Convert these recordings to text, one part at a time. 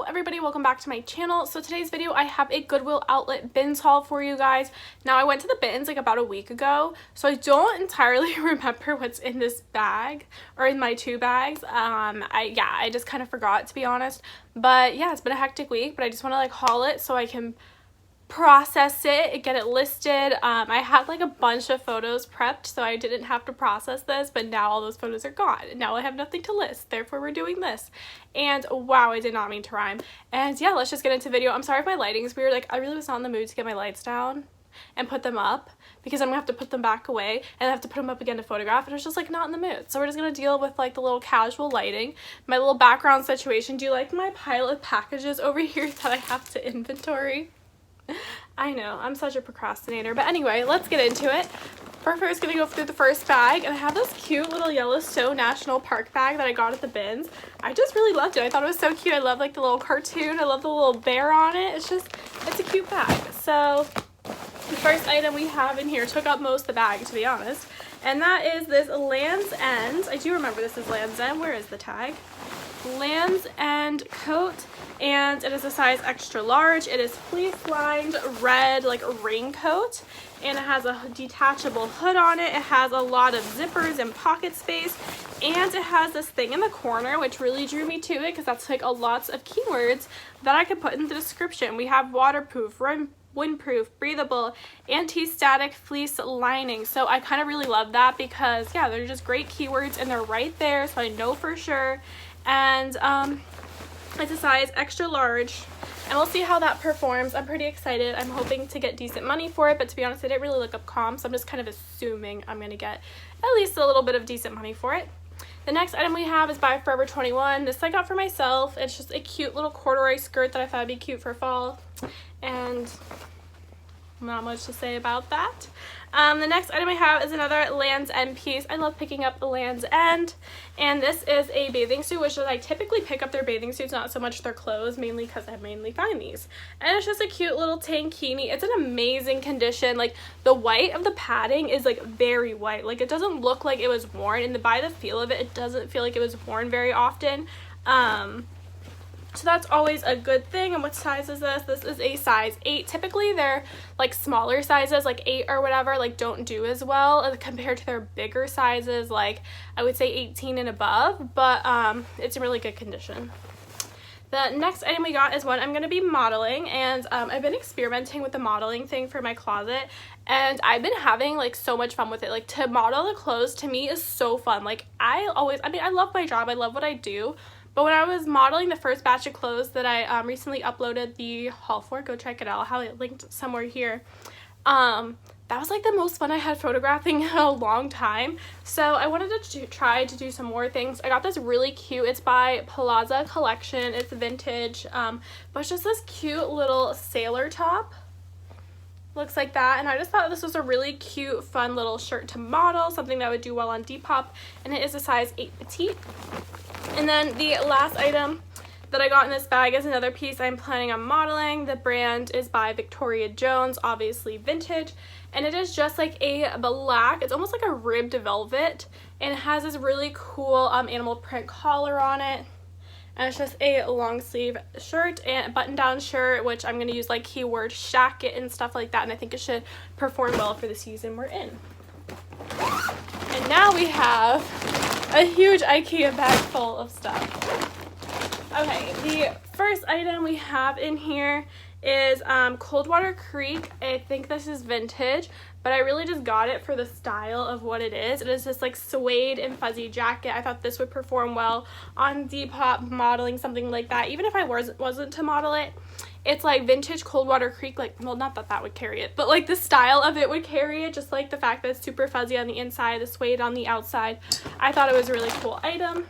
everybody, welcome back to my channel. So today's video I have a Goodwill outlet bins haul for you guys. Now I went to the bins like about a week ago, so I don't entirely remember what's in this bag or in my two bags. I just kind of forgot, to be honest. But yeah, it's been a hectic week, but I just want to like haul it so I can process it, get it listed. I had like a bunch of photos prepped so I didn't have to process this, but now all those photos are gone. Now I have nothing to list, therefore we're doing this. And wow, I did not mean to rhyme. And yeah, let's just get into video. I'm sorry if my lighting's weird. Like I really was not in the mood to get my lights down and put them up because I'm gonna have to put them back away and I have to put them up again to photograph, and I was just like not in the mood. So we're just gonna deal with like the little casual lighting, my little background situation. Do you like my pile of packages over here that I have to inventory? I know, I'm such a procrastinator. But anyway, let's get into it. We're first gonna go through the first bag, and I have this cute little Yellowstone National Park bag that I got at the bins. I just really loved it. I thought it was so cute. I love like the little cartoon. I love the little bear on it. It's a cute bag. So the first item we have in here took up most of the bag, to be honest, and that is this Land's End. I do remember this is Land's End. Where is the tag? Land's End coat, and it is a size extra large. It is fleece lined red like raincoat, and it has a detachable hood on it. It has a lot of zippers and pocket space, and it has this thing in the corner which really drew me to it because that's like lots of keywords that I could put in the description. We have waterproof, windproof, breathable, anti-static fleece lining. So I kind of really love that because yeah, they're just great keywords and they're right there, so I know for sure. And it's a size extra large, and we'll see how that performs. I'm pretty excited. I'm hoping to get decent money for it, but to be honest, I didn't really look up comps, so I'm just kind of assuming I'm gonna get at least a little bit of decent money for it. The next item we have is by Forever 21. This I got for myself. It's just a cute little corduroy skirt that I thought would be cute for fall, and not much to say about that. The next item I have is another Land's End piece. I love picking up the Land's End, and this is a bathing suit, which is I typically pick up their bathing suits, not so much their clothes, mainly because I mainly find these. And it's just a cute little tankini. It's an amazing condition. Like the white of the padding is like very white. Like it doesn't look like it was worn, and by the feel of it, it doesn't feel like it was worn very often. So that's always a good thing. And what size is this? This is a size 8. Typically they're like smaller sizes, like 8 or whatever, like don't do as well compared to their bigger sizes, like I would say 18 and above, but it's in really good condition. The next item we got is one I'm going to be modeling, and I've been experimenting with the modeling thing for my closet, and I've been having like so much fun with it. Like to model the clothes to me is so fun. Like I love my job, I love what I do. But when I was modeling the first batch of clothes that I recently uploaded the haul for, go check it out, I'll have it linked somewhere here. That was like the most fun I had photographing in a long time. So I wanted to try to do some more things. I got this really cute, it's by Plaza Collection, it's vintage, but it's just this cute little sailor top. Looks like that, and I just thought this was a really cute, fun little shirt to model, something that would do well on Depop, and it is a size 8 petite. And then the last item that I got in this bag is another piece I'm planning on modeling. The brand is by Victoria Jones, obviously vintage, and it is just like a black, it's almost like a ribbed velvet, and it has this really cool animal print collar on it. And it's just a long sleeve shirt and a button down shirt, which I'm going to use like keyword shacket and stuff like that, and I think it should perform well for the season we're in. And now we have a huge IKEA bag full of stuff. Okay, the first item we have in here is Coldwater Creek. I think this is vintage, but I really just got it for the style of what it is. It is this like suede and fuzzy jacket. I thought this would perform well on Depop, modeling something like that. Even if I wasn't to model it, it's like vintage Coldwater Creek, like, well, not that that would carry it, but like the style of it would carry it, just like the fact that it's super fuzzy on the inside, the suede on the outside. I thought it was a really cool item.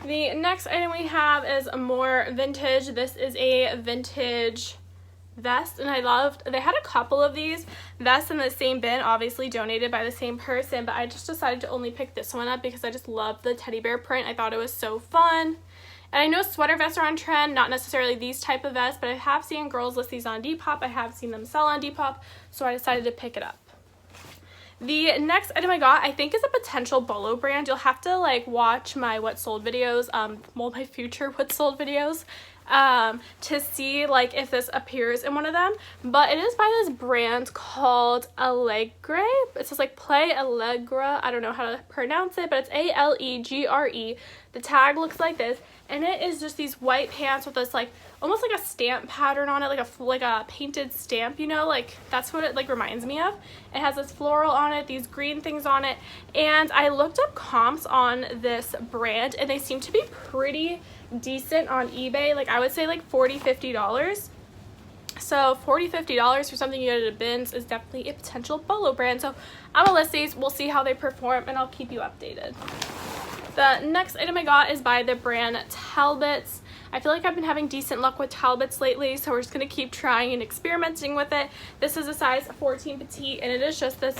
The next item we have is more vintage. This is a vintage vest, and I loved, they had a couple of these vests in the same bin, obviously donated by the same person, but I just decided to only pick this one up because I just loved the teddy bear print. I thought it was so fun. And I know sweater vests are on trend, not necessarily these type of vests, but I have seen girls list these on Depop. I have seen them sell on Depop, so I decided to pick it up. The next item I got, I think, is a potential Bolo brand. You'll have to like watch my what sold videos, well, my future what sold videos, to see like if this appears in one of them. But it is by this brand called Allegre. It says like Play Allegra. I don't know how to pronounce it, but it's Allegre. The tag looks like this, and it is just these white pants with this like almost like a stamp pattern on it, like a painted stamp, you know, like that's what it like reminds me of. It has this floral on it, these green things on it, and I looked up comps on this brand and they seem to be pretty decent on eBay. Like I would say like $40-50. So $40-50 for something you get at a Bins is definitely a potential Bolo brand. So I'm gonna list these, we'll see how they perform, and I'll keep you updated. The next item I got is by the brand Talbots. I feel like I've been having decent luck with Talbots lately, so we're just going to keep trying and experimenting with it. This is a size 14 petite, and it is just this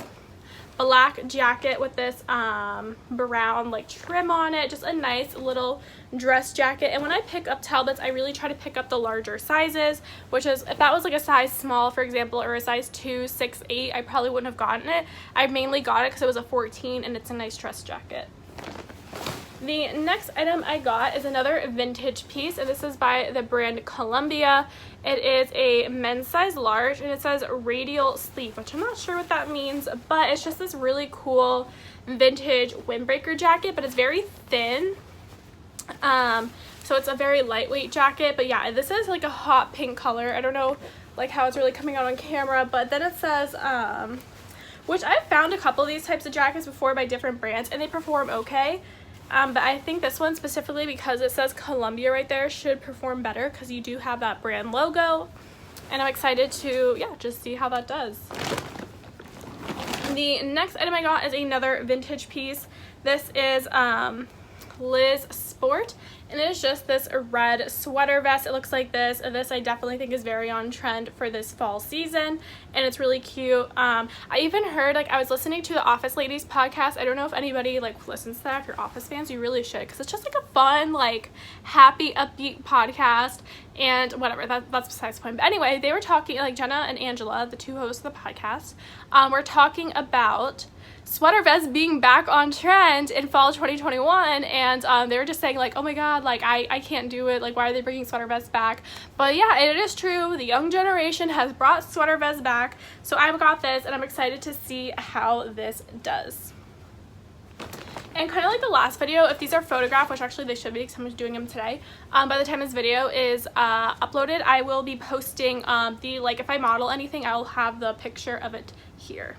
black jacket with this brown like trim on it. Just a nice little dress jacket. And when I pick up Talbots, I really try to pick up the larger sizes, which is, if that was like a size small, for example, or a size 2, 6, 8, I probably wouldn't have gotten it. I mainly got it because it was a 14 and it's a nice dress jacket. The next item I got is another vintage piece, and this is by the brand Columbia. It is a men's size large, and it says radial sleeve, which I'm not sure what that means, but it's just this really cool vintage windbreaker jacket, but it's very thin. So it's a very lightweight jacket, but yeah, this is like a hot pink color. I don't know like how it's really coming out on camera, but then it says, which I've found a couple of these types of jackets before by different brands, and they perform okay. But I think this one specifically, because it says Columbia right there, should perform better because you do have that brand logo. And I'm excited to, yeah, just see how that does. The next item I got is another vintage piece. This is Liz Sport, and it is just this red sweater vest. It looks like this, and this I definitely think is very on trend for this fall season, and it's really cute. I even heard, like, I was listening to the Office Ladies podcast. I don't know if anybody like listens to that. If you're Office fans, you really should, because it's just like a fun, like, happy, upbeat podcast. And whatever, that's besides the point. But anyway, they were talking, like, Jenna and Angela, the two hosts of the podcast, were talking about sweater vests being back on trend in fall 2021, and they were just saying like, oh my god, like I can't do it, like why are they bringing sweater vests back? But yeah, it is true, the young generation has brought sweater vests back, so I've got this and I'm excited to see how this does. And kind of like the last video, if these are photographed, which actually they should be because someone's doing them today, by the time this video is uploaded, I will be posting the, like, if I model anything, I will have the picture of it here.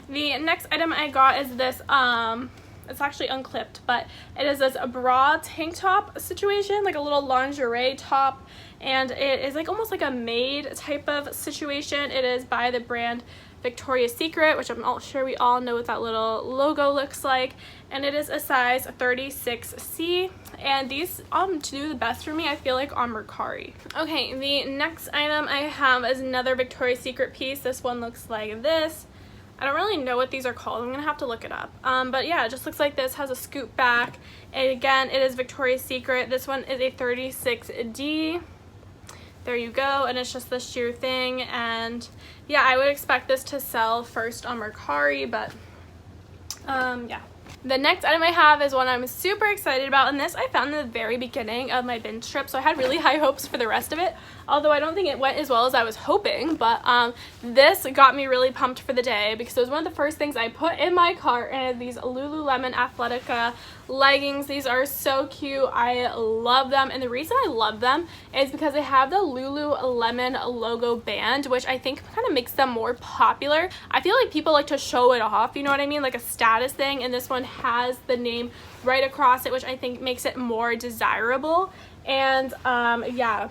The next item I got is this, it's actually unclipped, but it is this bra tank top situation, like a little lingerie top, and it is like almost like a maid type of situation. It is by the brand Victoria's Secret, which I'm not sure we all know what that little logo looks like, and it is a size 36C, and these do the best for me, I feel like, on Mercari. Okay, the next item I have is another Victoria's Secret piece. This one looks like this. I don't really know what these are called. I'm gonna have to look it up. But yeah, it just looks like this, has a scoop back, and again, it is Victoria's Secret. This one is a 36D. There you go, and it's just this sheer thing, and yeah, I would expect this to sell first on Mercari, but yeah. The next item I have is one I'm super excited about, and this I found in the very beginning of my binge trip, so I had really high hopes for the rest of it, although I don't think it went as well as I was hoping, but this got me really pumped for the day because it was one of the first things I put in my cart, and these Lululemon Athletica leggings. These are so cute. I love them, and the reason I love them is because they have the Lululemon logo band, which I think kind of makes them more popular. I feel like people like to show it off, you know what I mean, like a status thing, and this one has the name right across it, which I think makes it more desirable. And yeah,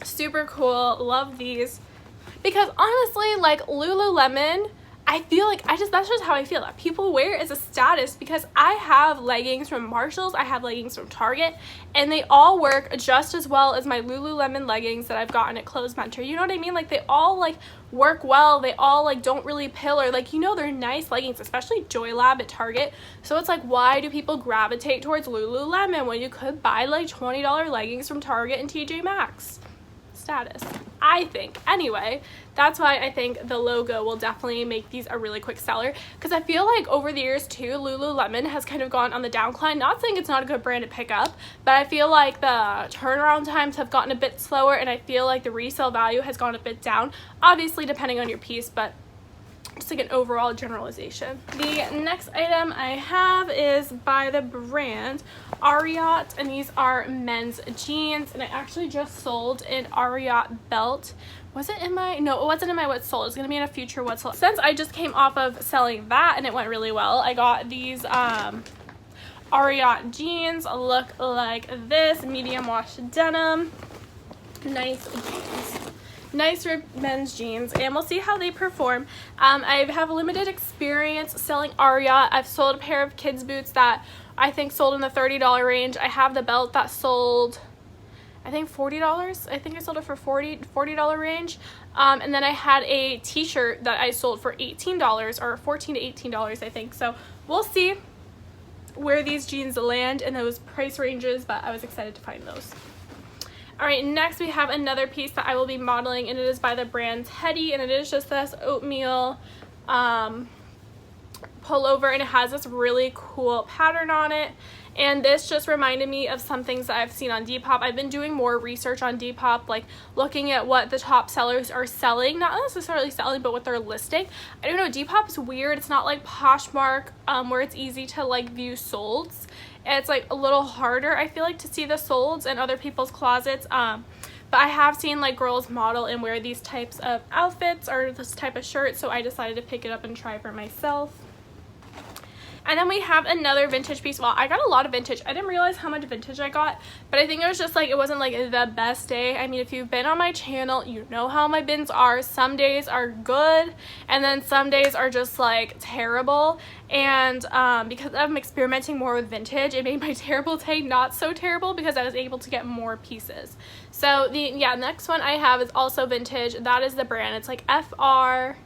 super cool. Love these because honestly, like, Lululemon, I feel like that's just how I feel, that people wear it as a status, because I have leggings from Marshalls, I have leggings from Target, and they all work just as well as my Lululemon leggings that I've gotten at Clothes Mentor. You know what I mean? Like, they all like work well, they all like don't really pillar, like, you know, they're nice leggings, especially JoyLab at Target. So it's like, why do people gravitate towards Lululemon when you could buy like $20 leggings from Target and TJ Maxx? status, I think. Anyway, that's why I think the logo will definitely make these a really quick seller, because I feel like over the years too, Lululemon has kind of gone on the downcline. Not saying it's not a good brand to pick up, but I feel like the turnaround times have gotten a bit slower, and I feel like the resale value has gone a bit down, obviously depending on your piece, but just like an overall generalization. The next item I have is by the brand Ariat, and these are men's jeans, and I actually just sold an Ariat belt. Was it in my, no, it wasn't in my what's sold. It's gonna be in a future what's sold. Since I just came off of selling that and it went really well, I got these Ariat jeans. Look like this, medium wash denim, nice jeans. Nice ripped men's jeans, and we'll see how they perform. I have limited experience selling Ariat. I've sold a pair of kids boots that I think sold in the $30 range. I have the belt that sold, I think $40. I think I sold it for $40 range. And then I had a t-shirt that I sold for $18 or $14 to $18, I think. So we'll see where these jeans land in those price ranges, but I was excited to find those. All right, next we have another piece that I will be modeling, and it is by the brand Teddy, and it is just this oatmeal pullover, and it has this really cool pattern on it. And this just reminded me of some things that I've seen on Depop. I've been doing more research on Depop, like looking at what the top sellers are selling, not necessarily selling, but what they're listing. I don't know, Depop's weird. It's not like Poshmark, where it's easy to like view solds. It's like a little harder, I feel like, to see the solds in other people's closets. But I have seen like girls model and wear these types of outfits or this type of shirt, so I decided to pick it up and try for myself. And then we have another vintage piece. Well, I got a lot of vintage. I didn't realize how much vintage I got, but I think it was just like, it wasn't like the best day. I mean, if you've been on my channel, you know how my bins are. Some days are good, and then some days are just like terrible. And because I'm experimenting more with vintage, it made my terrible day not so terrible because I was able to get more pieces. So the next one I have is also vintage. That is the brand. It's like FR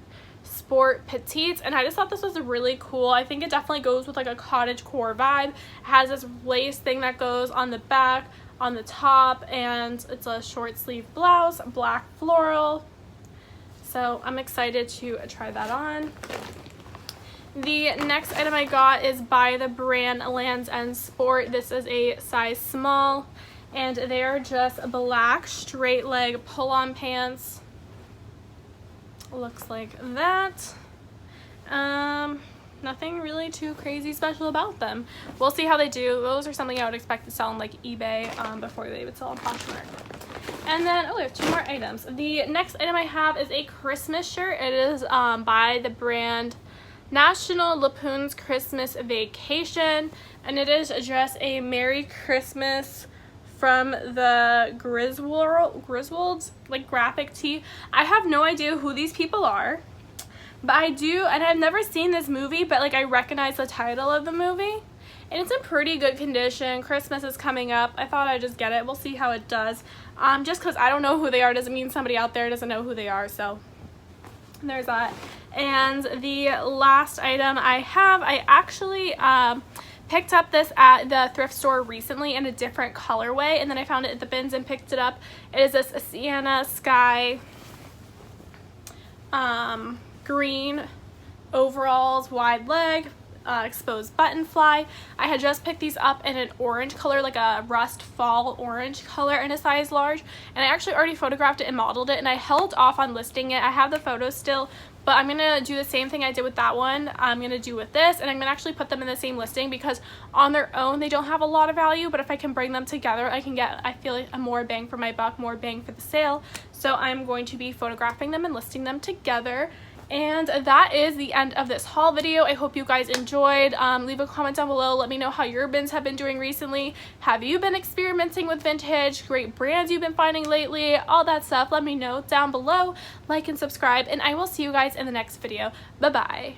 Sport Petites, and I just thought this was really cool. I think it definitely goes with like a cottage core vibe. It has this lace thing that goes on the back, on the top, and it's a short sleeve blouse, black floral. So I'm excited to try that on. The next item I got is by the brand Lands' End Sport. This is a size small, and they are just black straight leg pull-on pants. Looks like that. Nothing really too crazy special about them. We'll see how they do. Those are something I would expect to sell on like eBay before they would sell on Poshmark. And then, oh, we have two more items. The next item I have is a Christmas shirt. It is by the brand National Lampoon's Christmas Vacation, and it is just a Merry Christmas from the Griswolds like graphic tee. I have no idea who these people are, but I do, and I've never seen this movie, but like I recognize the title of the movie, and it's in pretty good condition. Christmas is coming up. I thought I'd just get it. We'll see how it does. Just because I don't know who they are doesn't mean somebody out there doesn't know who they are, so there's that. And the last item I have, I actually picked up this at the thrift store recently in a different colorway, and then I found it at the bins and picked it up. It is this sienna sky green overalls, wide leg, exposed button fly. I had just picked these up in an orange color, like a rust fall orange color, in a size large, and I actually already photographed it and modeled it, and I held off on listing it. I have the photos still, but I'm gonna do the same thing I did with that one. I'm gonna do with this, and I'm gonna actually put them in the same listing, because on their own they don't have a lot of value, but if I can bring them together, I can get, I feel like, a more bang for my buck, more bang for the sale. So I'm going to be photographing them and listing them together. And that is the end of this haul video. I hope you guys enjoyed. Leave a comment down below. Let me know how your bins have been doing recently. Have you been experimenting with vintage? Great brands you've been finding lately? All that stuff. Let me know down below. Like and subscribe, and I will see you guys in the next video. Bye-bye.